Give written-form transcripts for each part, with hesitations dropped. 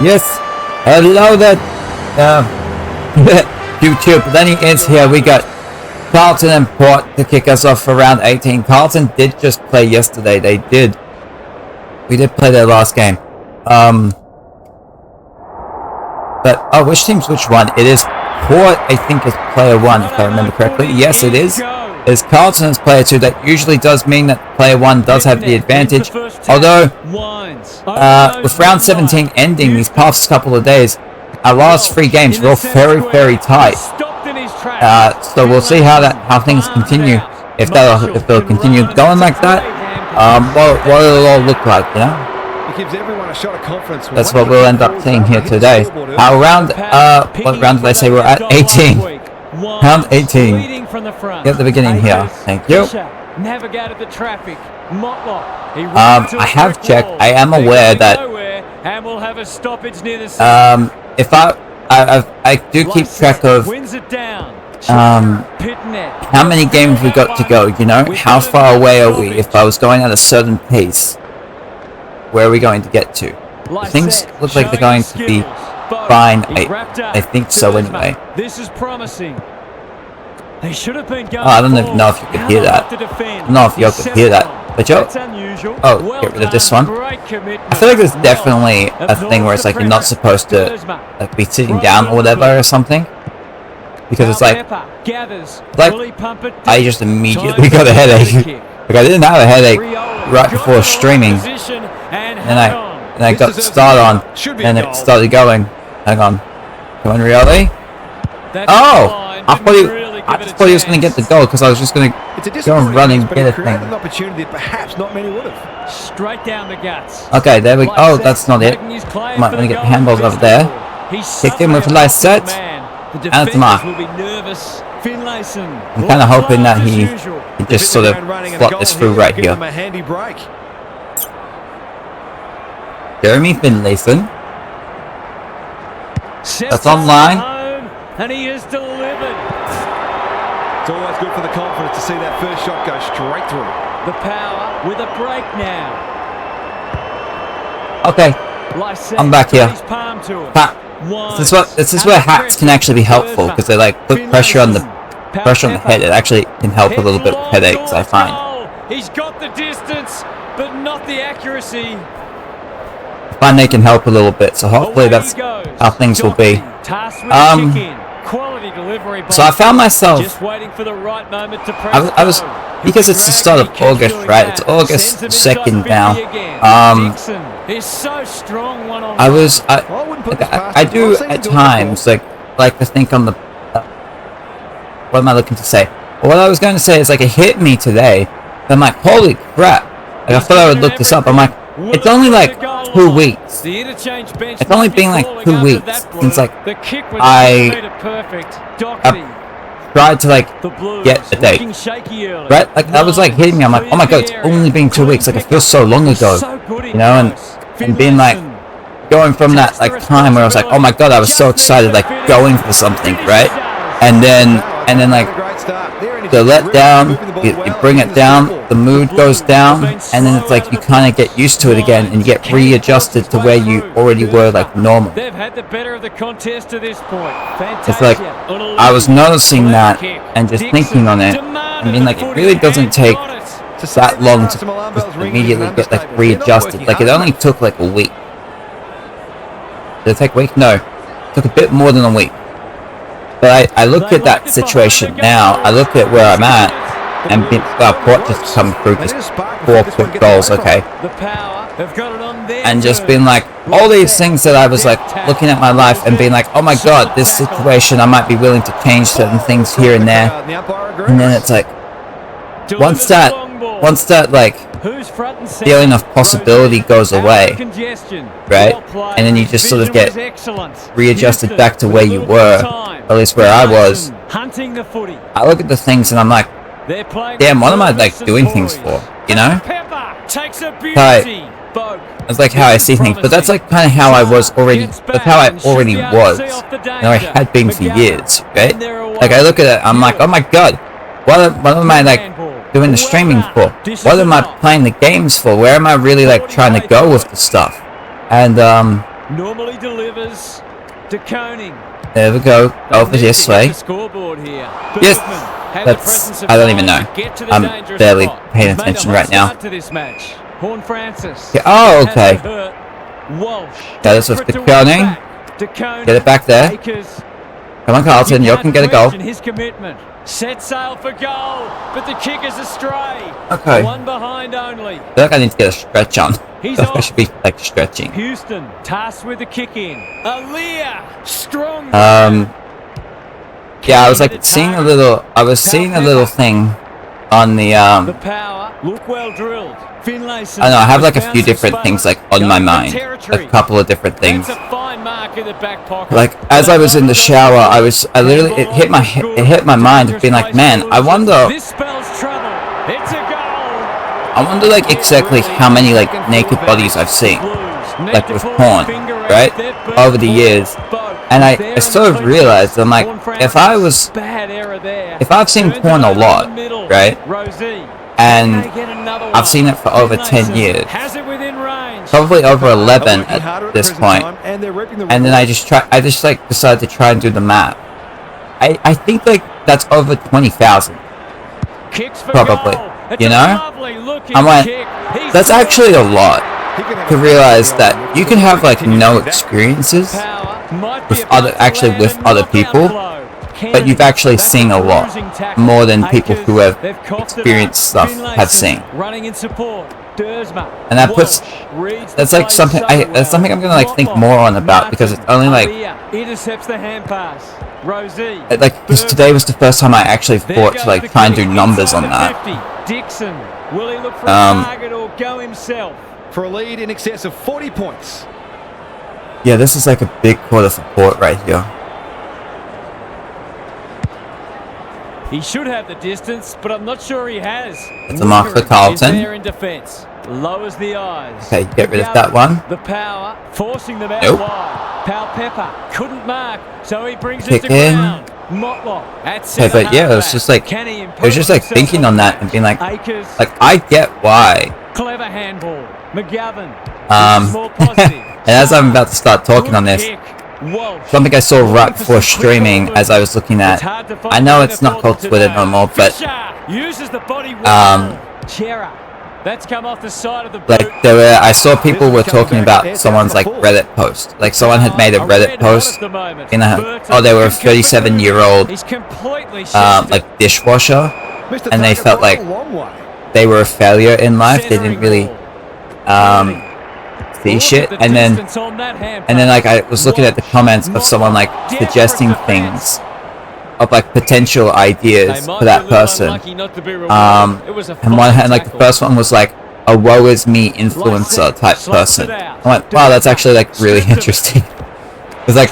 Yes, hello there, YouTube. Lenny is here. We got Carlton and Port to kick us off for round 18. Carlton did just play yesterday. They did. We did play their last game. But which team's which one? It is Port, I think, is player 1, if I remember correctly. Yes, it is. It's Carlton's player 2. That usually does mean that player 1 does have the advantage. Although, with round 17 ending these past couple of days, our last 3 games were all very, very tight. So we'll see how things continue. If they'll continue going like that, what it'll all look like, you know. That's what we'll end up seeing here today. Our round, what round did I say we're at? 18. Round 18. At the beginning here. Thank you. I have checked. I am aware that if I do keep track of how many games we got to go, you know, how far away are we? If I was going at a certain pace, where are we going to get to? Things look like they're going to be fine. I think so anyway. This is promising. They should have been going. I don't even know if you could hear that. I don't know if you could hear that. But get rid of this one. I feel like there's definitely a thing where it's like you're not supposed to like be sitting down or whatever or something. Because it's like I just immediately got a headache. Like I didn't have a headache right before streaming, and I got the start on, and it started going. Hang on, come on, really? Oh, I just thought he was going to get the goal because I was just going to go and run and get a thing. Straight down the guts. Okay, there we go. Oh, that's not it. Might want to get the handballs over there. Kicked in with a nice set. And it's a mark. I'm kind of hoping that he just sort of slot this through right here. Jeremy Finlayson. That's online. And he is delivered. It's always good for the confidence to see that first shot go straight through. The power with a break now. Okay, I'm back here. This is where hats can actually be helpful because they like put pressure on the head. It actually can help a little bit with headaches, I find. He's got the distance, but not the accuracy. I find they can help a little bit, so hopefully that's how things will be. So I found myself. Just waiting for the right moment to press I was because it's the start of August, right? It's August 2nd now. I do at times like to think on the. What am I looking to say? Well, what I was going to say is like it hit me today. I'm like, holy crap! Like I thought I would look this up. I'm like, it's only like 2 weeks. It's only been like 2 weeks since like I tried to like get a date. Right? Like that was like hitting me. I'm like, oh my god, it's only been 2 weeks. Like it feels so long ago, you know, and being like going from that like time where I was like, oh my god, I was so excited, like going for something, right? And then like the let down, you bring it down, the mood goes down, and then it's like you kind of get used to it again, and you get readjusted to where you already were like normal. They've had the better of the contest to this point. It's like I was noticing that and just thinking on it. I mean, like it really doesn't take that long to just immediately get like readjusted. Like it only took like a week. Did it take a week? No, it took a bit more than a week. But I look at that situation now, I look at where I'm at, and Port just come through just 4 quick goals, okay. And just being like, all these things that I was like, looking at my life and being like, oh my god, this situation, I might be willing to change certain things here and there. And then it's like, once that like, feeling of possibility goes away, right? And then you just sort of get readjusted back to where you were, at least where I was. I look at the things and I'm like, damn, what am I like doing things for, you know? It's like how I see things, but that's like kind of how I was already, that's how I already was, you know, I had been for years, right? Like I look at it, I'm like, oh my god, what am I like doing the streaming for? What am I playing the games for? Where am I really like trying to go with the stuff? And Normally delivers to Koning. There we go. Over this way. Yes. That's. I don't even know. I'm barely paying attention right now. Yeah, oh, okay. That is with the Koning. Get it back there. Come on, Carlton. You can get a goal. Set sail for goal, but the kick is astray. Okay. One behind only. I feel like I need to get a stretch on. I should be like stretching. Houston tasked with the kick in. Aaliyah, strong. Yeah, I was like seeing a little. I was seeing a little thing on the The power, look well drilled. Finlayson. I know I have like a few different things like on my mind. A couple of different things. That's a fine mark in the back pocket. Like as I was in the shower, I literally it hit my mind of being like, man, I wonder. This spells trouble. It's a goal. I wonder like exactly how many like naked bodies I've seen, like with porn, right, over the years. And I sort of realized, I'm like, if I've seen porn a lot, right, and I've seen it for over 10 years, probably over 11 at this point, and then I just like decided to try and do the math. I think like that's over 20,000, probably, you know? I'm like, that's actually a lot to realize that you can have like no experiences with other people, but you've actually seen a lot more than people who have experienced stuff have seen. And that's like something that's something I'm gonna like think more on about, because it's only like because today was the first time I actually thought to like try and do numbers on that. Will he look for a target or go himself? For a lead in excess of 40 points. Yeah, this is like a big quarter support right here. He should have the distance, but I'm not sure he has. It's a mark for Carlton. There in defense. Lowers the eyes. Okay, get rid of that one. The power, forcing them out wide. Pal Pepper couldn't mark, so he brings it to ground. Motlock. Okay, but yeah, it was just like thinking on that and being like I get why. Clever handball. McGovern. And as I'm about to start talking on this, something I saw right before streaming as I was looking at, I know it's not called Twitter no more, but that's come off the side of the boot. Like I saw people were talking about someone's like Reddit post. Like someone had made a Reddit post in they were a 37-year-old like dishwasher, and they felt like they were a failure in life. They didn't really see shit, and then like I was looking at the comments of someone like suggesting things of like potential ideas for that person. And like the first one was like a woe is me influencer type person. I'm like, wow, that's actually like really interesting. Because it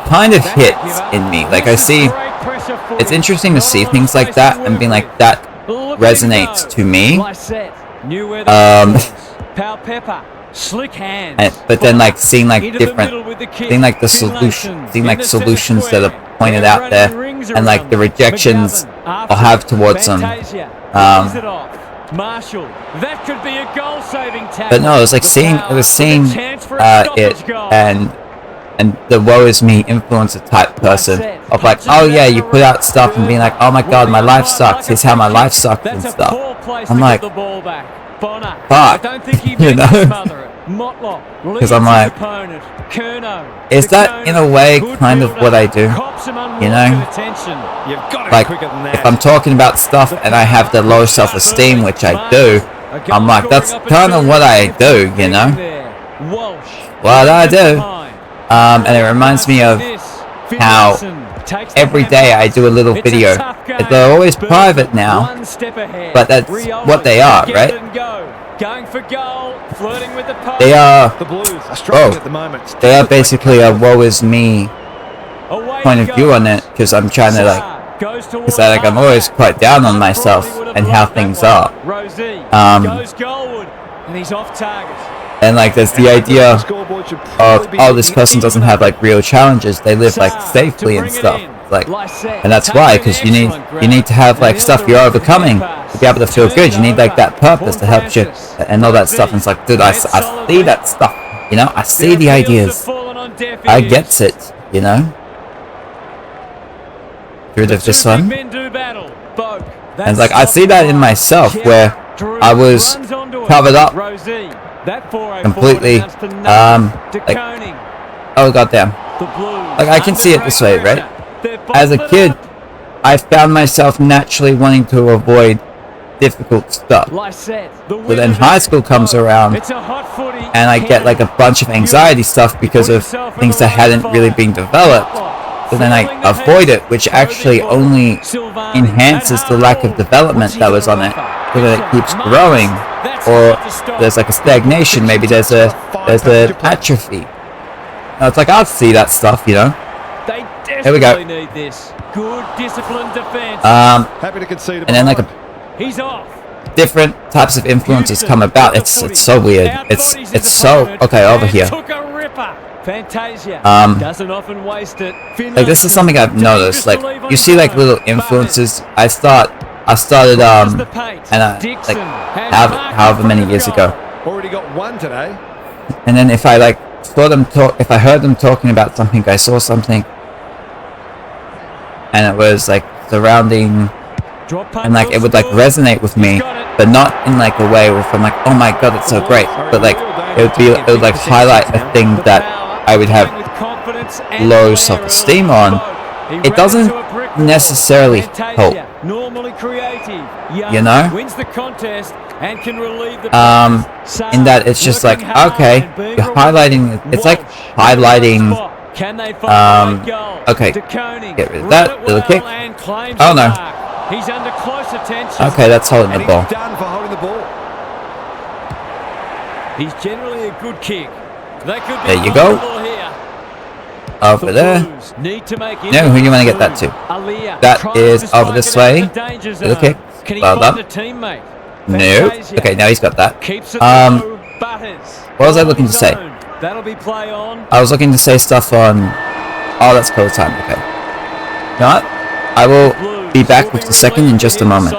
kind of hits in me. Like I see, it's interesting to see things like that and being like, that resonates to me. But then like seeing like the solutions that are pointed out there, and like the rejections I'll have towards them. But no, it was like seeing it and the woe is me influencer type person of like, oh yeah, you put out stuff and being like, oh my god, my life sucks, here's how my life sucks and stuff. I'm like, fuck, you know? Because I'm like, is that in a way kind of what I do? You know? Like, if I'm talking about stuff and I have the low self-esteem, which I do, I'm like, that's kind of what I do, you know? What I do. And it reminds me of how every day I do a little video. They're always private now, but that's what they are, right? They are. They are basically a woe is me point of view on it, because I'm trying to like, because like I'm always quite down on myself and how things are. And like there's the idea of, oh, this person doesn't have like real challenges, they live like safely and stuff, like, and that's why, because you need to have like stuff you're overcoming to be able to feel good. You need like that purpose to help you and all that stuff. And it's like, dude, I see that stuff You know, I see the ideas. I get it, you know. Through this one. And like, I see that in myself, where I was covered up completely, like, oh goddamn. Like, I can see it this way, right? As a kid, I found myself naturally wanting to avoid difficult stuff. But then high school comes around, and I get like a bunch of anxiety stuff because of things that hadn't really been developed. So then I avoid it, which actually only enhances the lack of development that was on it. So that it keeps growing, or there's like a stagnation. Maybe there's an atrophy. No, it's like, I'll see that stuff, you know. Here we go. Good disciplined defense. Happy to concede. And then like He's off. different types of influences come about. It's so weird. It's so okay over here. Doesn't often waste it. Like, this is something I've noticed. Like, you see like little influences. I started and I like however many years ago. Already got one today. And then if I like saw them talk, if I heard them talking about something, I saw something, and it was like surrounding, and like it would like resonate with me, but not in like a way where I'm like, oh my god, it's so great, but like it would like highlight a thing that I would have low self-esteem on. It doesn't necessarily help, you know. In that it's just like, okay, you're highlighting. It's like highlighting. Okay, get rid of that little kick. Oh no. He's under close attention. Okay, that's holding the ball. Done for holding the ball. He's generally a good kick. There you go. Over there. No, who do you want to get that to? That is over this way. Little kick. Well done. No. Okay, now he's got that. What was I looking to say? I was looking to say stuff on. Oh, that's close time. Okay. You know what? I will be back with the second in just a moment.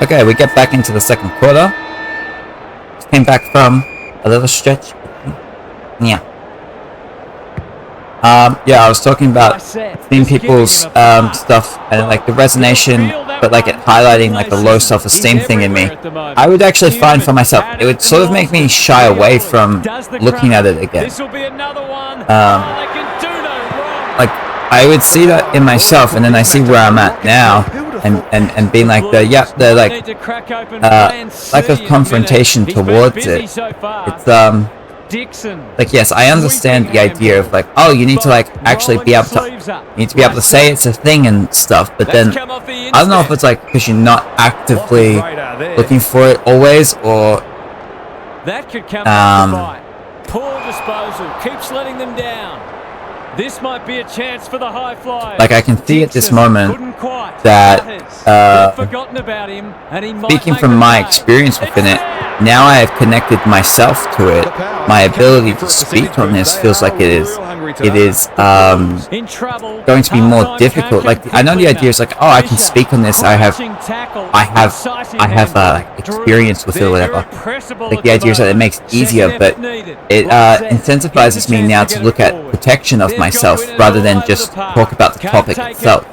Okay, we get back into the second quarter. Just came back from a little stretch. Yeah. Yeah, I was talking about seeing people's stuff and like the resonation, but like it highlighting like a low self-esteem thing in me. I would actually find for myself, it would sort of make me shy away from looking at it again. Like, I would see that in myself, and then I see where I'm at now, and being like the like lack of confrontation towards it. It's like, yes, I understand the idea of like, oh, you need to like actually be able to say it's a thing and stuff, but then I don't know if it's like because you're not actively looking for it always, or that could come poor disposal, keeps letting them down. This might be a chance for the high flyers. Like, I can see at this moment that speaking from my experience within it, now I have connected myself to it. My ability to speak on this feels like it is going to be more difficult. Like, I know the idea is like, oh, I can speak on this. I have experience with it or whatever. Like, the idea is that it makes it easier, but it incentivizes me now to look at protection of myself rather than just talk about the topic itself.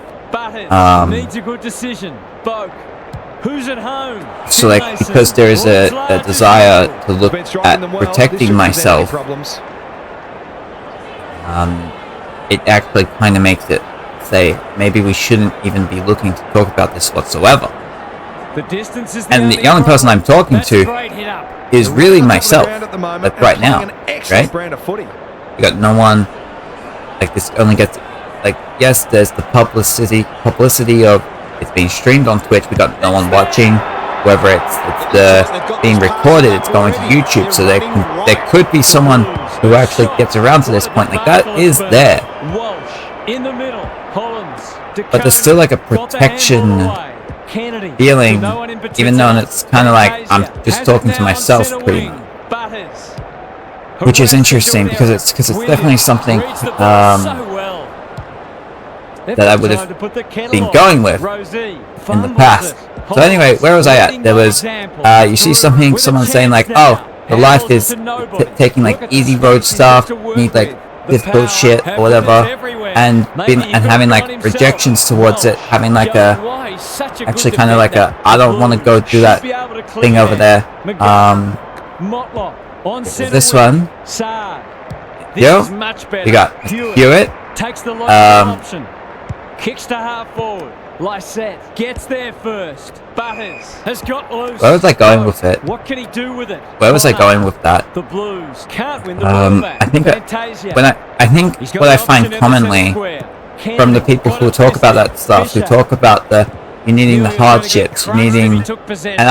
Needs a good decision. Who's at home? So like, because there is a desire to look at protecting myself, it actually kind of makes it say, maybe we shouldn't even be looking to talk about this whatsoever. And the only person I'm talking to is really myself, like right now, right? You got no one, like this only gets, like, yes, there's the publicity of it's being streamed on Twitch. We got no one watching. Whether it's being recorded, it's going to YouTube. So there could be someone who actually gets around to this point. Like, that is there. But there's still like a protection feeling, even though it's kind of like I'm just talking to myself pretty much. Which is interesting because it's definitely something that I would have been going with in the past. So anyway, where was I at? There was, you see someone saying like, oh, the life is taking like easy road stuff, need like difficult shit or whatever, and having like rejections towards it, having like a actually kind of like a I don't want to go do that thing over there. This one, yo, you got Hewitt. Takes the option. Kicks to half forward. Lysette gets there first. Butters has got loose. Where was I going with it? What can he do with it? Where was I going with that? The Blues can't win the ball back. I think what I find commonly from the people who talk about that stuff, who talk about you needing the hardships, and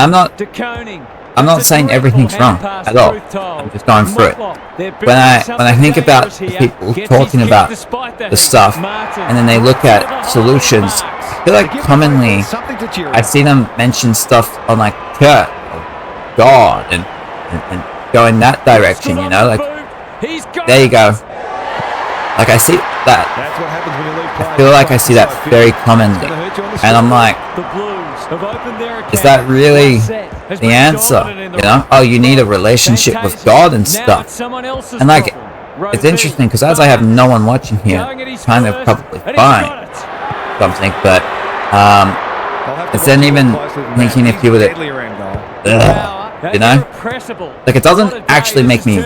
I'm not saying everything's wrong at all. I'm just going through it. When I think about the people talking about the stuff, and then they look at solutions, I feel like commonly I see them mention stuff on like Kurt, or God, and go in that direction. You know, like there you go. Like I see that. I feel like I see that very commonly, and I'm like, is that really the answer? You know, oh, you need a relationship with God and stuff. And like, it's interesting because as I have no one watching here, kind of probably fine something, but it's then even thinking if you were to, you know, like it doesn't actually make me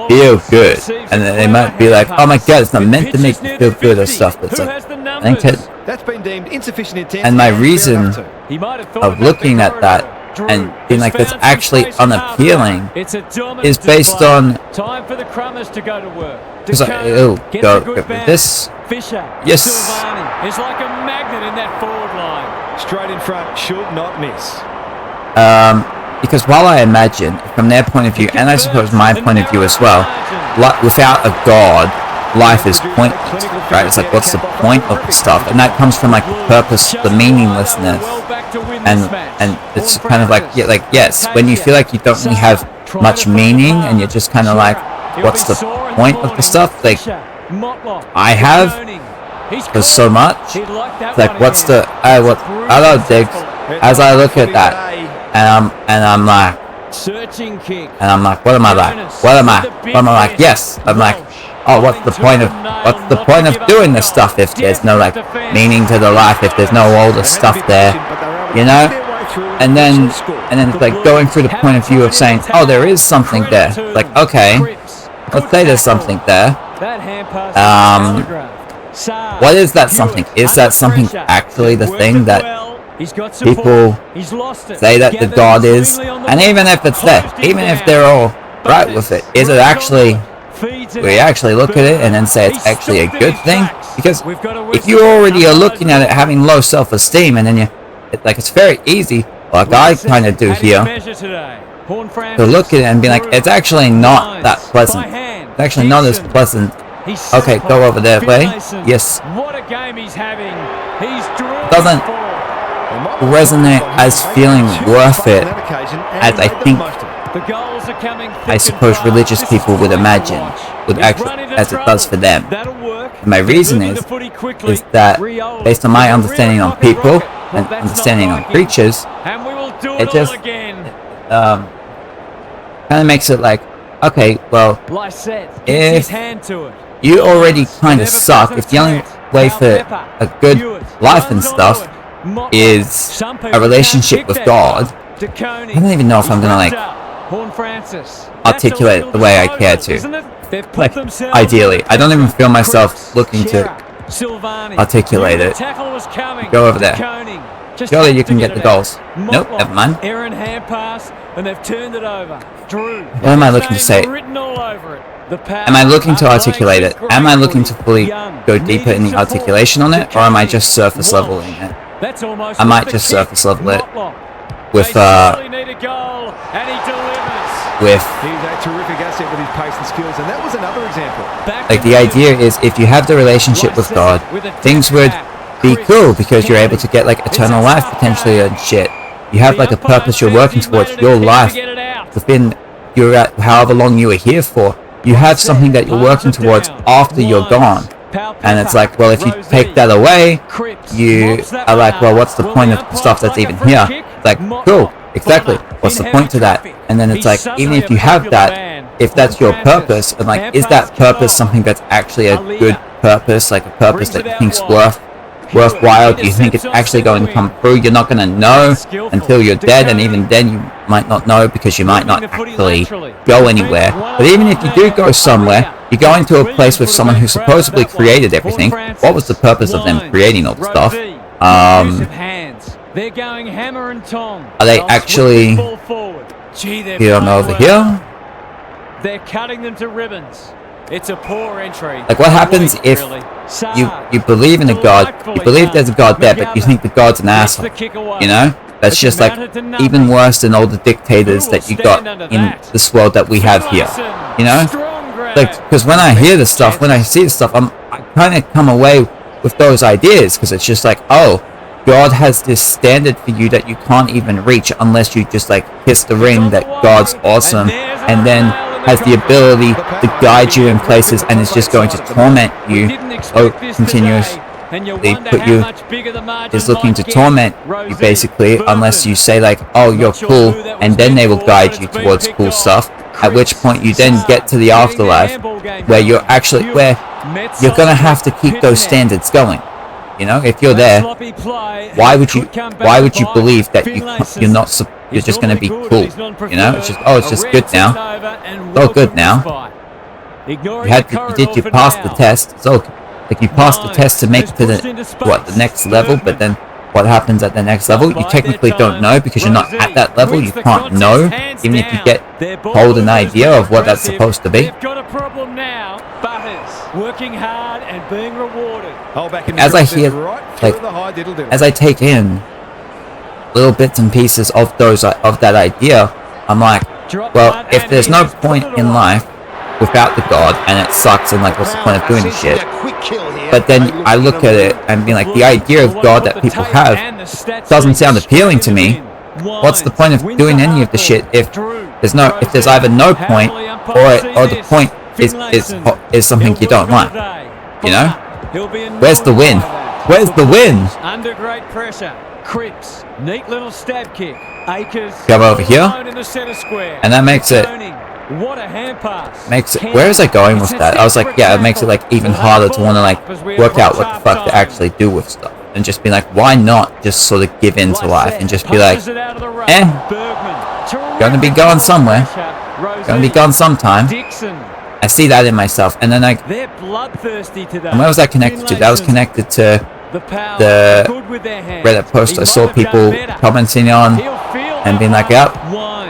feel good, and they might be like, oh my god, it's not meant to make me feel good or stuff, but it's like, I think that's been deemed insufficient intensity. and my reason of looking at that and being like that's actually unappealing is based on because it'll go with this. Yes, is like a magnet in that forward line. Straight in front, should not miss. Because while I imagine from their point of view, and I suppose my point of view as well, without a god, life is pointless, right? It's like, what's the point of the stuff? And that comes from like the purpose, the meaninglessness, and it's kind of like, yeah, like yes, when you feel like you don't really have much meaning, and you're just kind of like, what's the point of the stuff? Like, I have, there's so much. It's like, what's the? Hello, Diggs. As I look at that, and I'm like, what am I like? What am I like? Yes, I'm like, oh, what's the point of doing this stuff if there's no like meaning to the life, if there's no all the stuff there, you know? And then it's like going through the point of view of saying, oh, there is something there. Like, okay, let's say there's something there. What is that something? Is that something actually the thing that people say that the God is? And even if it's there, even if they're all right with it, is it actually, we actually look at it and then say it's actually a good thing? Because if you already are looking at it having low self-esteem, and then it's very easy, like I kind of do here, to look at it and be like, it's actually not that pleasant. It's actually not as pleasant. Okay, go over there, play. Yes. What a game he's having. Doesn't resonate as feeling worth it as I think, I suppose, religious people would imagine, as it does for them. And my reason is that based on my understanding on people and understanding on creatures, it just kind of makes it like, okay, well, if you already kind of suck, if the only way for a good life and stuff is a relationship with God, I don't even know if I'm gonna like articulate it the way I care to. Like, ideally, I don't even feel myself looking to articulate it. Go over there. Surely you can get the goals. Nope, never mind. What am I looking to say? Am I looking to articulate it? Am I looking to fully go deeper in the articulation on it? Or am I just surface leveling it? I might just surface level it with He's a terrific asset with his pace and skills, and that was another example. Like, the idea is, if you have the relationship with God, things would be cool because you're able to get like eternal life potentially and shit. You have like a purpose you're working towards, your life within however long you were here for. You have something that you're working towards after you're gone. And it's like, well, if you take that away, you are like, well, what's the point of the stuff that's even here? It's like, cool, exactly. What's the point to that? And then it's like, even if you have that, if that's your purpose, and like, is that purpose something that's actually a good purpose, like a purpose that you think's worthwhile? Do you think it's actually going to come through? You're not going to know until you're dead, and even then you might not know because you might not actually go anywhere. But even if you do go somewhere, you're going to a place with someone who supposedly created everything. What was the purpose of them creating all the stuff? They're going hammer and tong. Are they actually here and over here? They're cutting them to ribbons. It's a poor entry. Like, what happens if you believe in a god, you believe there's a god there, but you think the god's an asshole? You know? That's just like even worse than all the dictators that you got in this world that we have here. You know? Like, because when I hear this stuff, when I see this stuff, I kind of come away with those ideas, because it's just like, oh, God has this standard for you that you can't even reach unless you just like kiss the ring that God's awesome, and then has the ability to guide you in places, and is just going to torment you continuously, put you, is looking to torment you basically, unless you say like, oh, you're cool, and then they will guide you towards cool stuff, at which point you then get to the afterlife where you're gonna have to keep those standards going. You know, if you're there, why would you believe that you're just going to be cool? You know, it's just good now. It's all good now. You passed the test. So, like, you passed the test to make it to the next level, but then what happens at the next level, you technically don't know, because you're not at that level. You can't know, even if you get told an idea of what that's supposed to be. Working hard and being rewarded. As I hear, like, as I take in little bits and pieces of that idea, I'm like, well, if there's no point in life without the god, and it sucks, and like, what's the point of doing this shit? But then I look at it and be like, the idea of God that people have doesn't sound appealing to me. What's the point of doing any of the shit if there's either no point, or the point is something you don't like? You know? Where's the win? Where's the win? Under great pressure. Cripps, neat little stab kick. Akers come over here, and that makes it. What a hand pass. Makes it. Where is I going with that? I was like, yeah, it makes it like even harder to want to like work out what the fuck to actually do with stuff, and just be like, why not just sort of give in to life and just be like, gonna be going somewhere, gonna be gone sometime. I see that in myself, and then like, and where was that connected to? That was connected to the Reddit post I saw people commenting on and being like, yep,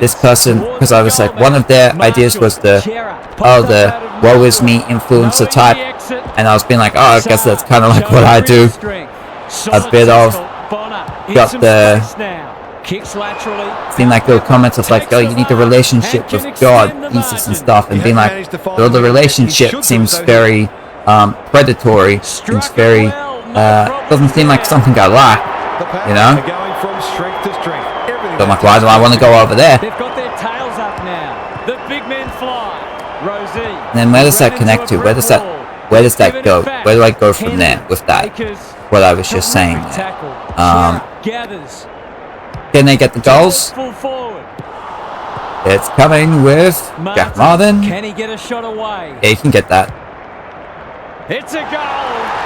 this person, because I was like, one of their ideas was the woe is me influencer type, and I was being like, oh, I guess that's kind of like what I do, a bit of, got the, seemed like there were comments of like, oh, you need the relationship with God, Jesus and stuff, and being like, well, the relationship seems very predatory, seems very, doesn't seem like something I like, you know? So I'm like, why do I want to go over there? They've got their tails up now. The big men fly. Rosie. And then where does that connect to? Where does that go? Where do I go from there with that? What I was just saying there. Can they get the goals? It's coming with Jack Martin. Can he get a shot away? Yeah, he can get that. It's a goal.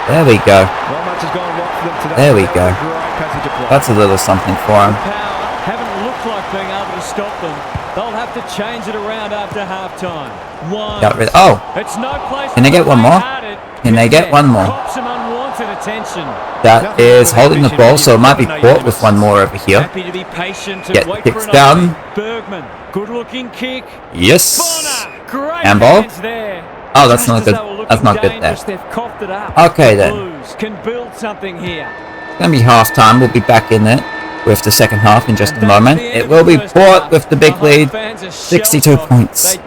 There we go. There we go. That's a little something for him. Haven't looked like being able to stop them. They'll have to change it around after halftime. Can they get one more? Can they get one more? That is holding the ball, so it might be caught with one more over here. Get the kicks down. Bergman, good looking kick. Yes. Handball. Oh, that's not good. That's not good there. Okay then. Can build something here. It's gonna be half time. We'll be back in it with the second half in just a moment. It will be Port with the big lead, 62 points.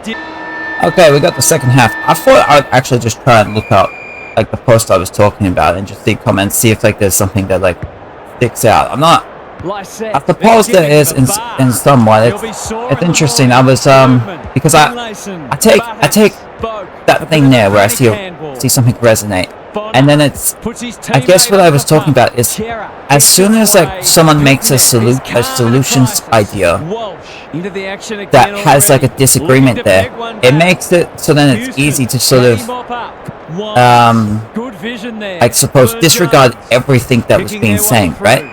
Okay, we got the second half. I thought I'd actually just try and look up like the post I was talking about and just see comments, see if like there's something that like sticks out. I'm not. I suppose there is in some way. It's interesting. I was because I take that thing there where I see something resonate, And then it's, I guess what I was talking about is, as soon as like someone makes a solutions idea that has like a disagreement there, it makes it so then it's easy to sort of, I suppose, disregard everything that was being said, right?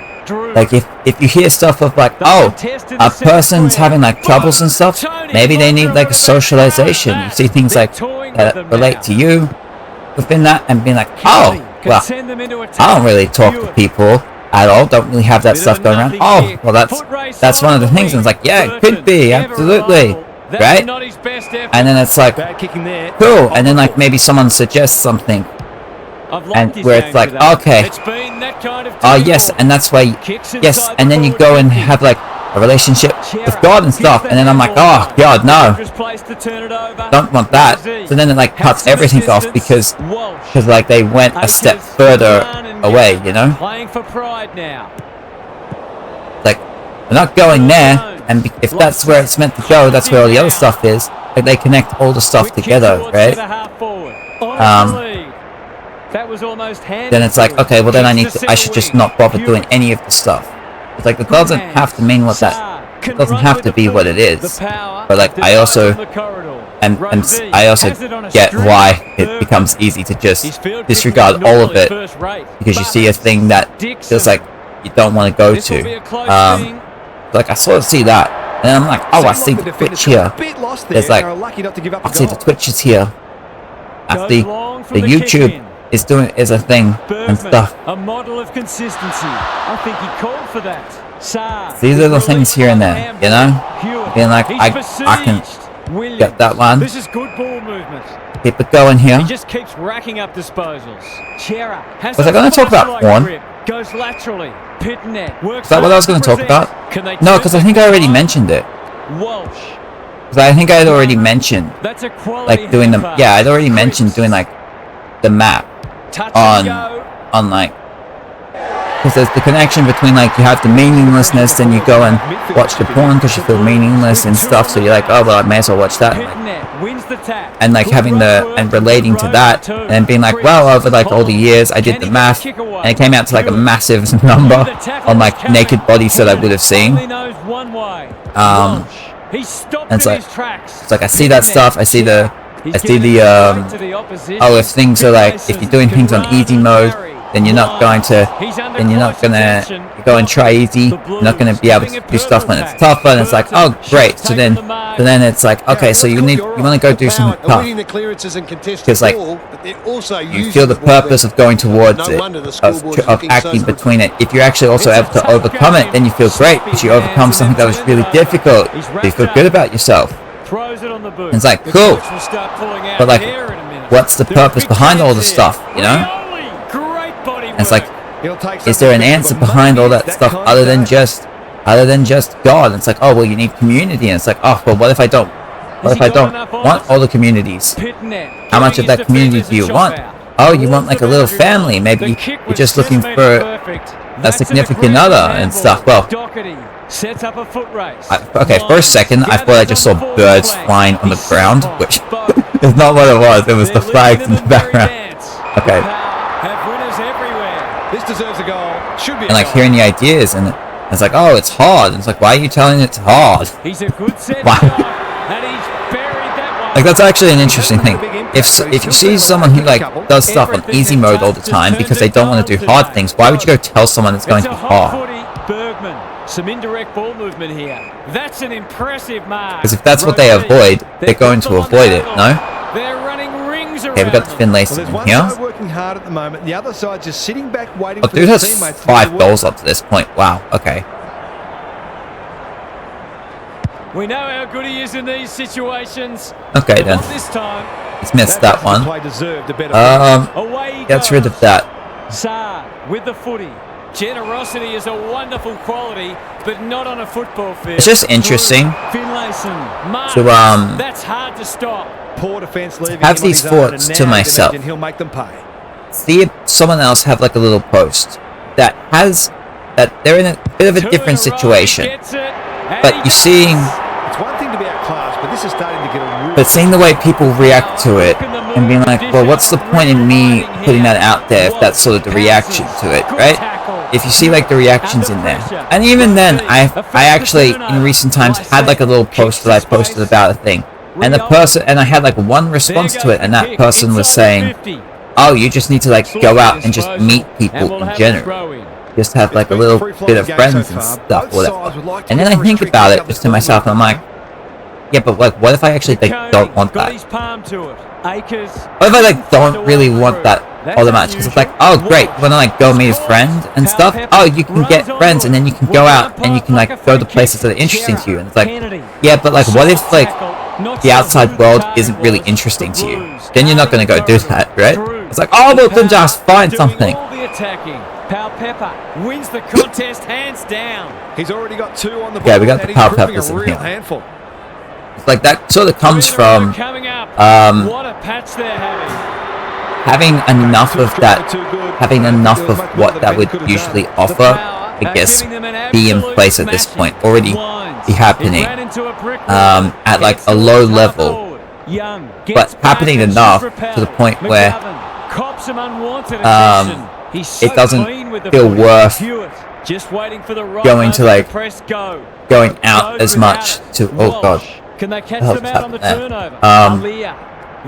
Like if you hear stuff of like, oh, a person's having like troubles and stuff, maybe they need like a socialization. You see things like that relate to you within that, and being like, oh, well, I don't really talk to people at all, don't really have that stuff going around. Oh, well, that's one of the things. And it's like, yeah, it could be, absolutely, right? And then it's like, cool. And then like maybe someone suggests something, and where it's like, okay, oh yes, and that's why, yes, and then you go and have like a relationship with God and stuff, and then I'm like, oh God, no, don't want that. So then it like cuts everything off because like they went a step further away, you know? Like, we're not going there, and if that's where it's meant to go, that's where all the other stuff is. Like they connect all the stuff together, right? Then it's like, okay, well then I should just not bother doing any of the stuff. It's like, it doesn't have to mean what that, it doesn't have to be what it is. But like, I also get why it becomes easy to just disregard all of it, because you see a thing that feels like you don't want to go to. Like I sort of see that, and I'm like, oh, I see the Twitch here. There's like, I see the Twitch is here. I see the YouTube is a thing and stuff. A model of consistency. I think he called for that. These are the things here and there, you know? Being like, I can get that one. This is good ball movement. Keep it going here. He just keeps racking up disposals. Was I going to talk about porn? Goes laterally. Is that what I was going to talk about? No, because I think I already mentioned it. Because I think I had already mentioned, like, doing the, yeah, I'd already mentioned doing, like, the map on like, because there's the connection between like you have the meaninglessness, then you go and watch the porn because you feel meaningless and stuff, so you're like, oh well, I may as well watch that, and like having the and relating to that and being like, well, over like all the years I did the math and it came out to like a massive number on like naked bodies that I would have seen. And it's like I see that stuff, I see the oh, if things are like, if you're doing things on easy mode, then you're not going to go and try easy. You're not going to be able to do stuff when it's tougher, and it's like, oh great. So then it's like, okay, so you want to go do something tough, because like you feel the purpose of going towards it, of acting between it. If you're actually also able to overcome it, then you feel great because you overcome something that was really difficult. So you feel good about yourself. And it's like, cool, but like, what's the purpose behind all the stuff, you know? And it's like, is there an answer behind all that stuff other than just God? And it's like, oh well, you need community. And it's like, oh well, what if I don't want all the communities? How much of that community do you want? Oh, you want like a little family. Maybe you're just looking for a significant other and stuff. Well, okay, for a second I thought I just saw birds flying on the ground, which is not what it was. It was the flags in the background. Okay. And like hearing the ideas, and it's like, oh, it's hard. And it's like, why are you telling it it's hard? He's a good set. Like that's actually an interesting thing. If you see someone who like does stuff on easy mode all the time because they don't want to do hard things, why would you go tell someone it's going to be hard? Some indirect ball movement here. That's an impressive mark. Because if that's what they avoid, they're going to avoid it, no? They're running rings around. Okay, we got the Finlays in here. Working hard at the moment. The other side just sitting back waiting for dude has 5 goals up to this point. Wow, okay. We know how good he is in these situations. Okay then. This time. He's missed that one. Gets rid of that. Saad with the footy. Generosity is a wonderful quality, but not on a football field. It's just interesting to that's hard to stop. Poor defense, have these thoughts to myself. He'll make them pay. See if someone else have like a little post that has that they're in a bit of a different situation, but you're seeing. It's one thing to be outclassed, but this is starting to get a real But seeing the way people react to it and being like, well, what's the point in me putting that out there if that's sort of the reaction to it, right? If you see like the reactions in there. And even then, I actually in recent times had like a little post that I posted about a thing. And I had like one response to it, and that person was saying, oh, you just need to like go out and just meet people in general. Just have like a little bit of friends and stuff, whatever. And then I think about it just to myself, and I'm like, yeah, but like, what if I actually like don't want that? What if I like don't really want that all that much? Because it's like, oh great, you wanna like go meet a friend and stuff? Oh, you can get friends, and then you can go out and you can like go to places that are interesting to you. And it's like, yeah, but like, what if like the outside world isn't really interesting to you? Then you're not gonna go do that, right? It's like, oh, well, then just find something. Pal Pepper wins the contest hands down. He's already got 2 on the board. Yeah, we got the Pal Peppers in here. Handful. It's like that sort of comes from what a patch they're having enough of that, having enough of what that would usually offer, I guess, be in place at this point, already be happening at like a low level, but happening enough to the point where it doesn't feel worth going out as much to, oh god,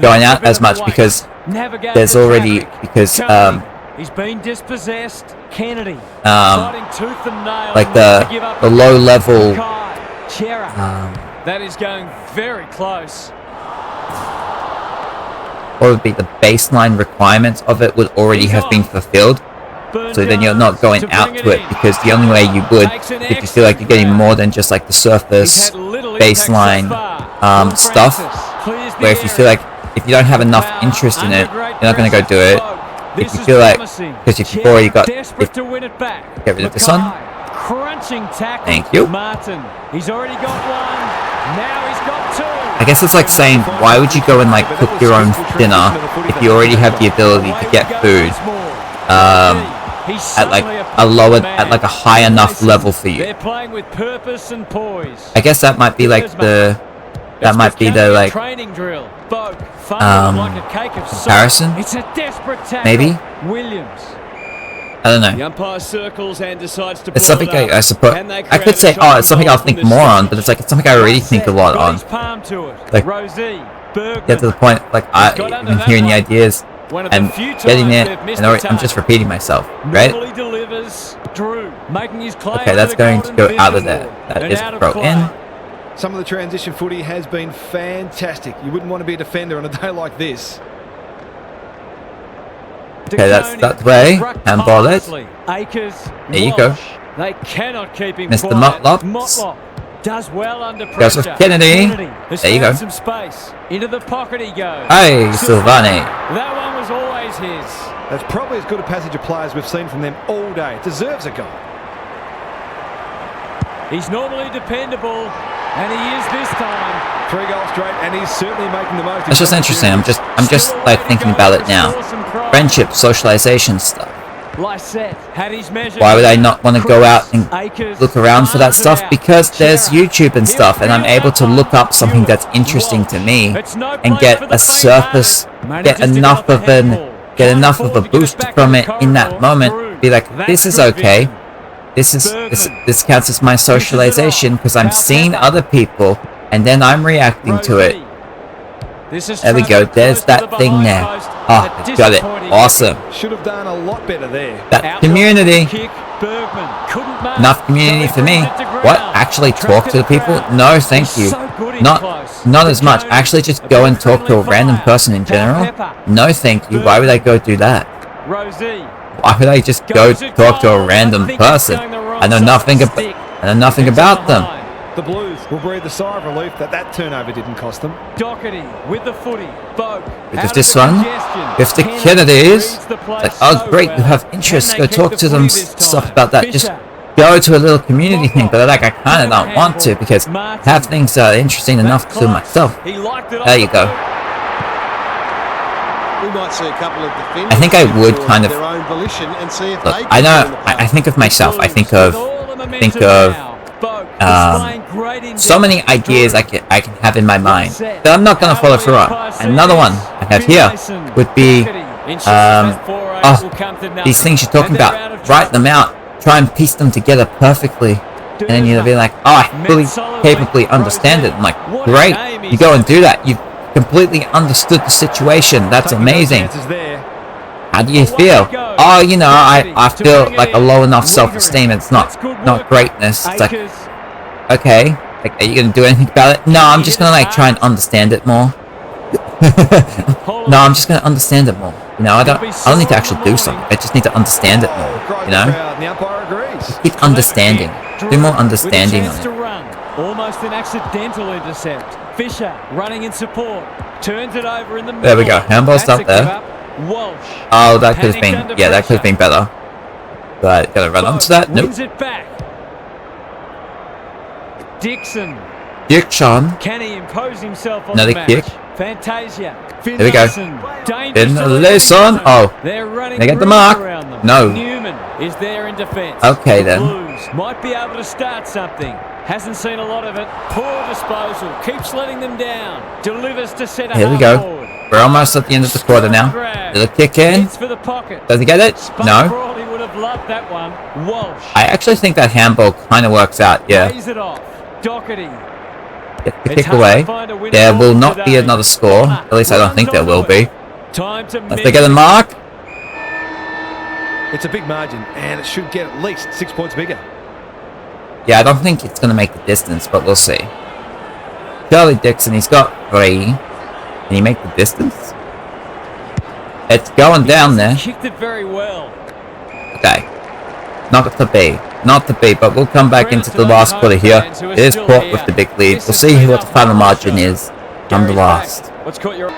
going out as much because there's already, because he's been dispossessed. Kennedy like the low level that is going very close. what would be the baseline requirements of it would already have been fulfilled. So then you're not going out to it, because the only way you would, if you feel like you're getting more than just like the surface baseline stuff, where if you feel like if you don't have enough interest in it, you're not going to go do it. If you feel like, because if you've already got, get rid of this one. Thank you. He's already got one. Now he's got 2. I guess it's like saying, why would you go and like cook your own dinner if you already have the ability to get food at like a lower, at like a high enough level for you? They're playing with purpose and poise. I guess that might be like the, that might be the like training drill. comparison. It's a desperate tackle. Maybe. Williams. I don't know. The umpire circles and decides to It's something I suppose I could say, oh, it's something I'll think more on, but it's like it's something I already think a lot on. Like, get to the point, like I'm hearing the ideas and getting it, and I'm just repeating myself, right? Okay, that's going to go out of there. That is a throw in. Some of the transition footy has been fantastic. You wouldn't want to be a defender on a day like this. Okay, that's that way. Handball it. There you go. They cannot keep him Mr. quiet. Motlop does well under pressure. goes with Kennedy. There you go. Some space. Into the pocket he goes. Hey, Silvani. That one was always his. That's probably as good a passage of players we've seen from them all day. It deserves a goal. He's normally dependable, and he is this time. 3 goals straight, and he's certainly making the most. It's just interesting. I'm just like thinking about it now. Friendship, socialization stuff. Why would I not want to go out and look around for that stuff? Because there's YouTube and stuff, and I'm able to look up something that's interesting to me and get a surface, get enough of a boost from it in that moment. Be like, this is okay. This counts as my socialization because I'm seeing other people and then I'm reacting to it. There we go. There's that thing there. Oh, got it. Awesome. Should have done a lot better there. That community. Enough community for me. What? Actually talk to the people? No, thank you. Not as much. Actually just go and talk to a random person in general? No, thank you. Why would I go do that? Why would I just go talk to a random person? I know nothing about them. The Blues will breathe a sigh of relief that turnover didn't cost them. Doherty with the footy. With this one, with the Kennedys, like, oh great, you have interests, go talk to them, stuff about that. Just go to a little community thing, but like I kind of don't want to because I have things that are interesting enough to myself. There you go. We might see a couple of defenders. I think I would kind of. Their own volition and see if Look, they I know. I think of myself. I think of so many ideas I can have in my mind that I'm not going to follow through on. Another one I have here would be, these things you're talking about, write them out, try and piece them together perfectly, and then you'll be like, oh, I fully capably understand it. I'm like, great, you go and do that. You've completely understood the situation. That's amazing. How do you feel? Oh, you know, I feel like a low enough self-esteem. It's not greatness. It's like, okay, like, are you gonna do anything about it? No, I'm just gonna like try and understand it more. No, I'm just gonna understand it more. You know, I don't need to actually do something. I just need to understand it more. You know, keep understanding. Do more understanding on it. Almost an accidental intercept. Fisher running in support. Turns it over in the middle. There we go. Handball's up there. Walsh. Oh, that could have been, yeah, that could have been better. But gotta run onto that. Nope. It back. Dixon. Can he impose himself on another the match? kick? Fantasia. There we go. Finlayson. Oh, they get the mark. No. Newman is there in defense. Okay then. Blues might be able to start something. Hasn't seen a lot of it. Poor disposal. Keeps letting them down. Delivers to center. Here we go. We're almost at the end of the quarter now. Little kick in. Does he get it? No. Would have loved that one. Walsh. I actually think that handball kind of works out. Yeah. It off. Doherty. Get the kick away. There will not be another score. At least I don't think there will be. If they get a mark. It's a big margin, and it should get at least 6 points bigger. Yeah, I don't think it's going to make the distance, but we'll see. Charlie Dixon, he's got 3. Can he make the distance? It's going down there. Kicked it very well. Okay. Not to be. Not to be, but we'll come back into the last quarter here. It is Port with the big lead. We'll see what the final margin is from the last. What's caught your...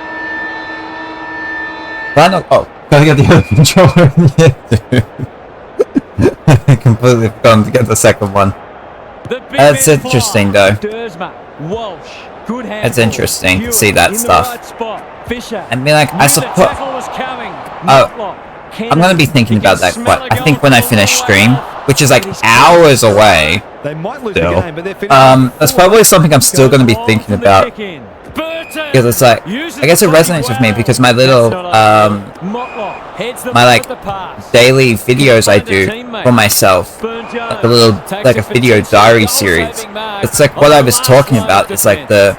Final... Oh, gotta get the other controller in the end. I completely forgot to get the second one. That's interesting though. It's interesting to see that stuff. And be like, I suppose... Oh, I'm going to be thinking about that quite... I think when I finish stream, which is like hours away, still, that's probably something I'm still going to be thinking about. Because it's like, I guess it resonates with me because my little, my like daily videos I do for myself, like a little, like a video diary series. It's like what I was talking about. It's like the,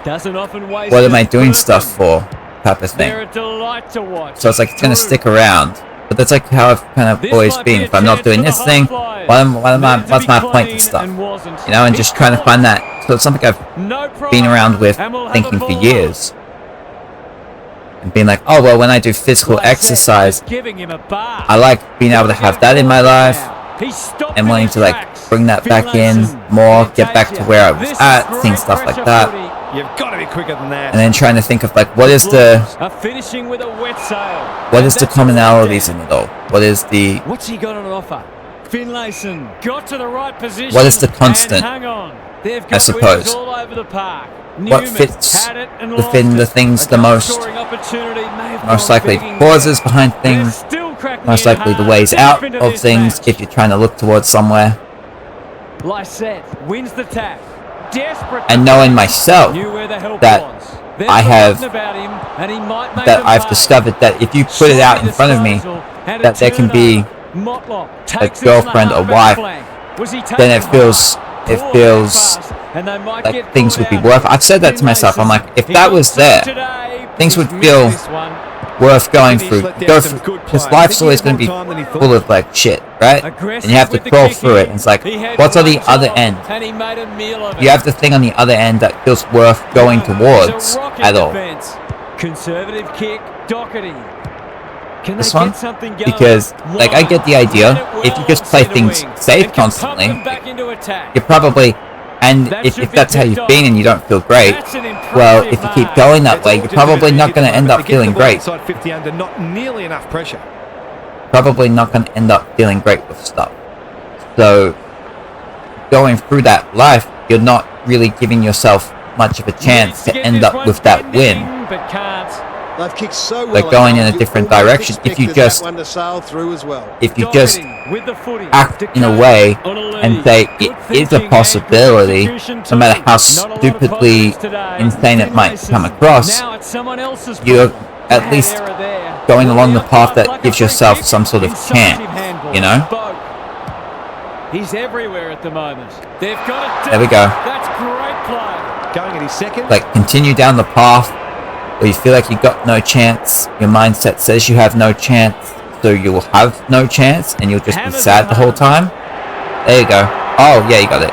what am I doing stuff for type of thing. So it's like it's gonna stick around. But that's like how I've kind of always been. If I'm not doing this thing, what's my point and stuff? You know, and just trying to find that. So it's something I've been around with thinking for years. And being like, oh, well, when I do physical exercise, I like being able to have that in my life. And wanting to like bring that back in more, get back to where I was at, seeing stuff like that. You've got to be quicker than that. And then trying to think of like, what is the commonalities in it all? What's he got on offer? Finlayson got to the right position. What is the constant? I suppose. All over the park. What fits within the things the most likely causes behind things, most likely the ways out of things if you're trying to look towards somewhere. Wins the tap. And knowing myself that I've discovered that if you put it out in front of me, that there can be a girlfriend or wife, then it feels like things would be worth. I've said that to myself. I'm like, if that was there, things would feel worth going through. Because life's always going to be full of like shit, right? And you have to crawl through it. And it's like, what's on the other end? You have the thing on the other end that feels worth going towards at all. Conservative kick, Doherty. This one, because like I get the idea. If you just play things safe constantly, you're probably, and if that's how you've been and you don't feel great, well, if you keep going that way, you're probably not going to end up feeling great. Probably not going to end up feeling great with stuff. So going through that life, you're not really giving yourself much of a chance to end up with that win. They've kicked so well. Like going in a different direction. If you just act in a way and say it is a possibility, no matter how stupidly insane it might come across, you're at least going along the path that gives yourself some sort of chance, you know? He's everywhere at the moment. They've got it. There we go. That's great play. Going at his second. Like, continue down the path where you feel like you got no chance. Your mindset says you have no chance, so you will have no chance, and you'll just be sad the whole time. There you go. Oh, yeah, you got it.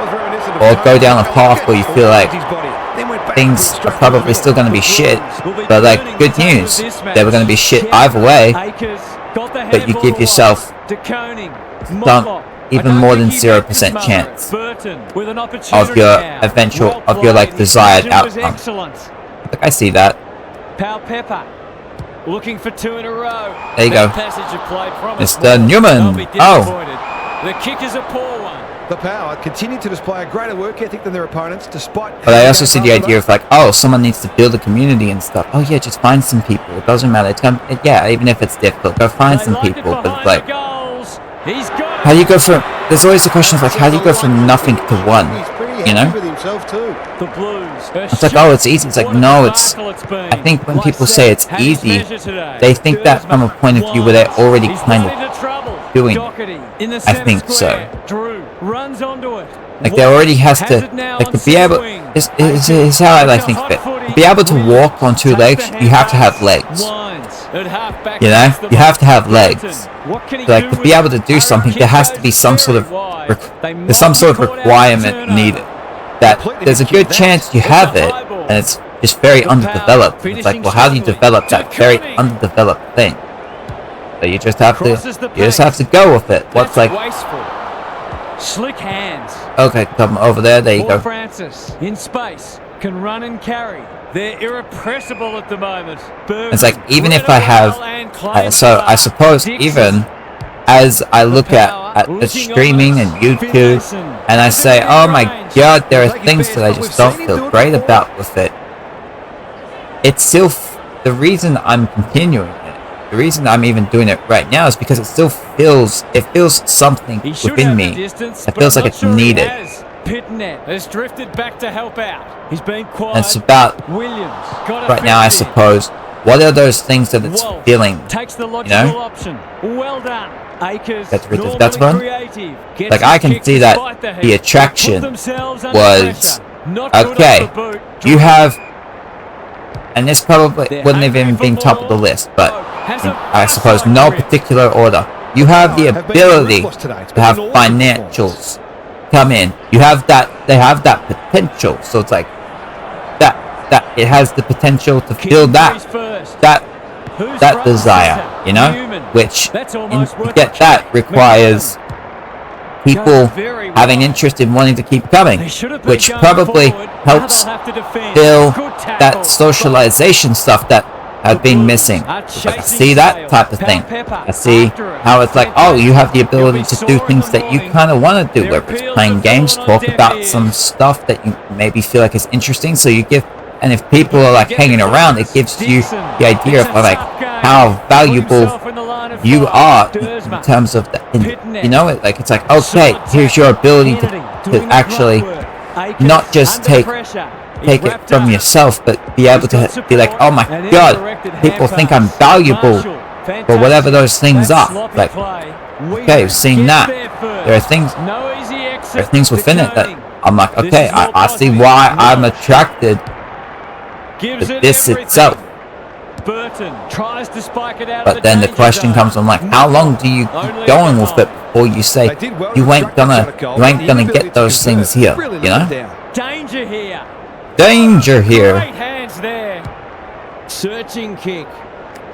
Or go down a path where you feel like things are probably still going to be shit, but like, good news, they were going to be shit either way, but you give yourself some even more than 0% chance of your like desired outcome. Like, I see that. Looking for 2 in a row. There you go. Mr. Newman. Oh. The kick is a poor one. The Power continue to display a greater work ethic than their opponents, despite... But I also see the idea of like, oh, someone needs to build a community and stuff. Oh yeah, just find some people. It doesn't matter. Yeah, even if it's difficult, go find some people. But it's like, how do you go from... There's always the question of like, how do you go from nothing to one? You know? It's like, oh, it's easy. It's like, no, it's... I think when people say it's easy, they think that from a point of view where they're already kind of doing it. I think so. Like, there already has to... Like, to be able... Is how I like think of it. To be able to walk on 2 legs, you have to have legs. You know? You have to have legs. So, like, to be able to do something, there has to be some sort of... There's some sort of requirement needed. That there's a good chance you have it, and it's just very underdeveloped. It's like, well, how do you develop that very underdeveloped thing? So you just have to go with it. What's like... Slick hands. Okay, come over there. There you go. Francis in space can run and carry. They're irrepressible at the moment. It's like, even if I have, so I suppose even as I look at the streaming and YouTube, and I say, oh my god, there are things that I just don't feel great about with it. It's still the reason I'm continuing it. The reason I'm even doing it right now is because it still feels something within me. It feels like it's needed. Pitnet has drifted back to help out. He's been quiet. And it's about right now, I suppose. What are those things that it's feeling? You know? Well done. That's rid of that one. Like, I can see that the attraction was okay. You have, and this probably wouldn't have even been top of the list, but in, I suppose, no particular order. You have the ability to have financials come in. You have that. They have that potential. So it's like that it has the potential to feel that desire, you know, which to get that requires people having interest in wanting to keep coming, which probably helps fill that socialization stuff that have been missing. Like, I see that type of thing. I see how it's like, oh, you have the ability to do things that you kind of want to do, whether it's playing games, talk about some stuff that you maybe feel like is interesting, so you give. And if people are like hanging around, it gives you the idea of like how valuable you are in terms of the, you know, like it's like, okay, here's your ability to actually not just take it from yourself, but be able to be like, oh my god, people think I'm valuable for whatever those things are. Like, okay, seeing that, there are things within it that I'm like, okay, I see why I'm attracted to this itself. But then the question comes on, like, how long do you keep going with it before you say you ain't gonna get those things here, you know? Danger here. Danger here. Great hands there. Searching kick.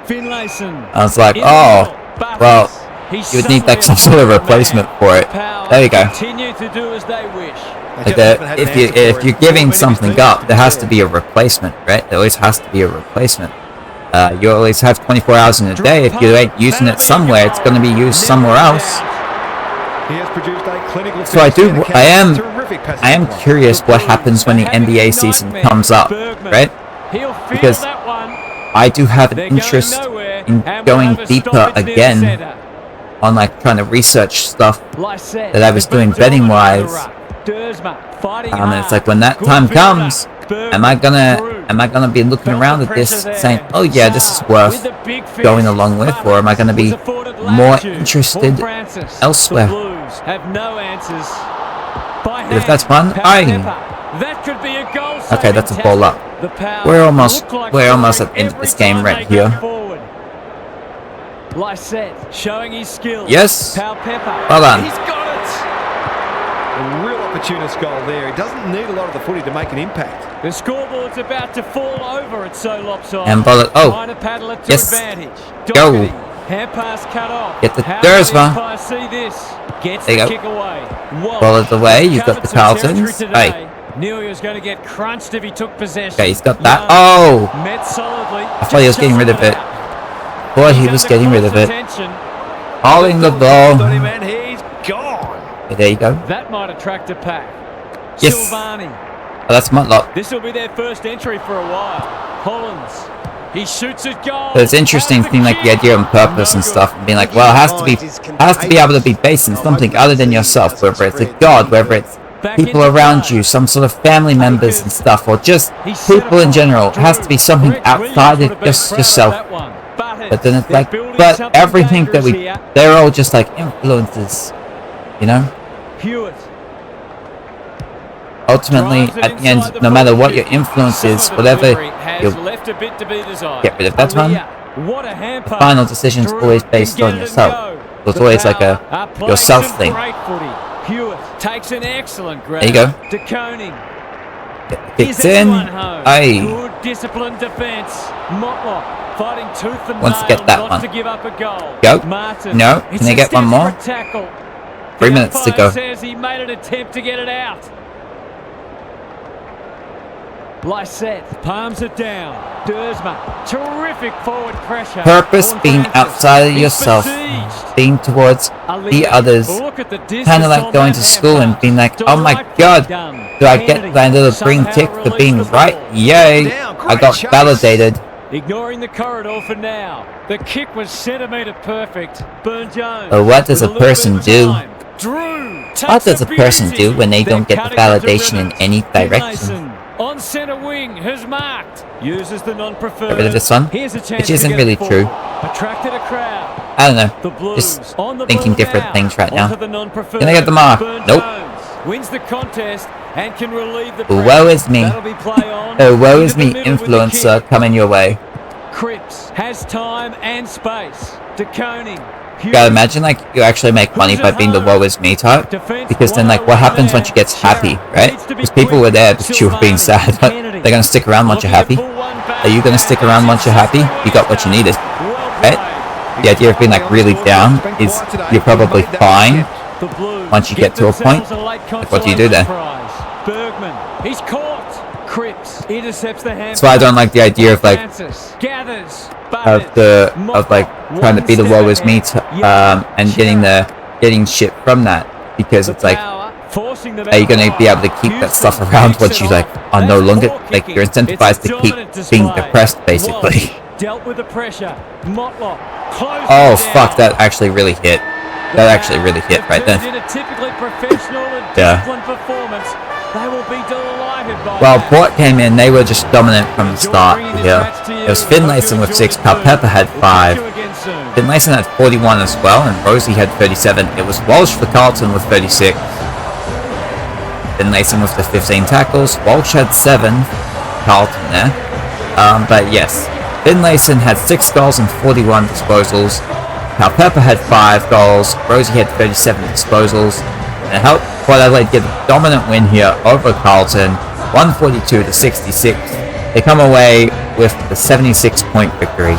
Finlayson. I was like, oh, well, you would need like some sort of replacement for it. There you go. Continue to do as they wish. Like if you're giving something up, there has to be a replacement, right? There always has to be a replacement. You always have 24 hours in a day. If you ain't using it somewhere, it's going to be used somewhere else. So I am curious what happens when the NBA season comes up, right? Because I do have an interest in going deeper again on like trying to research stuff that I was doing betting wise. And it's like when that time comes, am I gonna be looking around at this saying, oh yeah, this is worth going along with, or am I gonna be more interested elsewhere? But if that's fun, okay, that's a ball up. We're almost at the end of this game right here. Yes. Well done. He's got it. A real opportunist goal there. He doesn't need a lot of the footy to make an impact. The scoreboard's about to fall over. It's so lopsided. And ball it. Oh, yes. Go. Hand pass cut off. Get the Dersma. Gets there you the go. kick away. Ball it away. You've got the Carltons. Hey. Knew he was going to get crunched if he took possession. Okay, he's got that. Oh! Met solidly. I thought he was getting rid of it. Boy, he was getting rid of it. Hauling the ball. He's gone. Okay, there you go. That might attract a pack. Yes. Silvani. Oh, that's Mutlock. This will be their first entry for a while. Hollins. He shoots it goal. But it's interesting seeing like the idea on purpose and stuff, and being like, well, it has to be able to be based on something other than yourself, whether it's a god, whether it's people around you, some sort of family members and stuff, or just people in general. It has to be something outside of just yourself. But then it's like, but everything that they're all just like influences, you know? Ultimately, at the end, no matter what your influence is, whatever you'll get rid of that one, the final decision is always based on yourself. So it's always like a yourself thing. Takes an excellent grab. There you go. Kicks in. Aye. Good disciplined defense. Motlop fighting tooth and wants to get that one. To give up a goal. Go. Martin. No. Can they get one more? 3 minutes to go. Says he made an attempt to get it out. Lysette palms it down. Dersma, terrific forward pressure. Purpose being outside of yourself, being towards the others. Kind of like going to school and being like, oh my god, do I get that little green tick for being right? Yay! I got validated. Ignoring the corridor for now. The kick was centimetre perfect. Burn-Jones. But what does a person do? What does a person do when they don't get the validation in any direction? On centre wing, has marked. Uses the non-preferred. Get rid of this one, which isn't really true. Attracted a crowd. I don't know. Just thinking different things right now. Can I get the mark? Nope. Wins the contest and can relieve the woe is me. Oh, woe is me, influencer coming your way. Cripps has time and space. DeConing. You gotta imagine like you actually make money by being the woe is me type, because then like what happens once you get happy, right? Because people were there because you were being sad, but they're gonna stick around once you're happy. Are you gonna stick around once you're happy? You got what you needed, right? The idea of being like really down is you're probably fine once you get to a point. Like, what do you do then? Bergman, he's caught. Cripps intercepts the hand. That's why I don't like the idea of like trying to be the woe is me and getting shit from that, because it's like, are you gonna be able to keep that stuff around once you like are no longer like you're incentivized to keep being depressed basically? Dealt with the pressure. Oh fuck, that actually really hit. That actually really hit right there. Yeah. Well, Port came in, they were just dominant from the start here. It was Finlayson with 6, Pepper had 5. Finlayson had 41 as well, and Rosie had 37. It was Walsh for Carlton with 36. Finlayson with the 15 tackles. Walsh had 7. Carlton there. But yes, Finlayson had 6 goals and 41 disposals. Pepper had 5 goals. Rosie had 37 disposals. And it helped Port Adelaide get a dominant win here over Carlton, 142 to 66. They come away with the 76-point victory.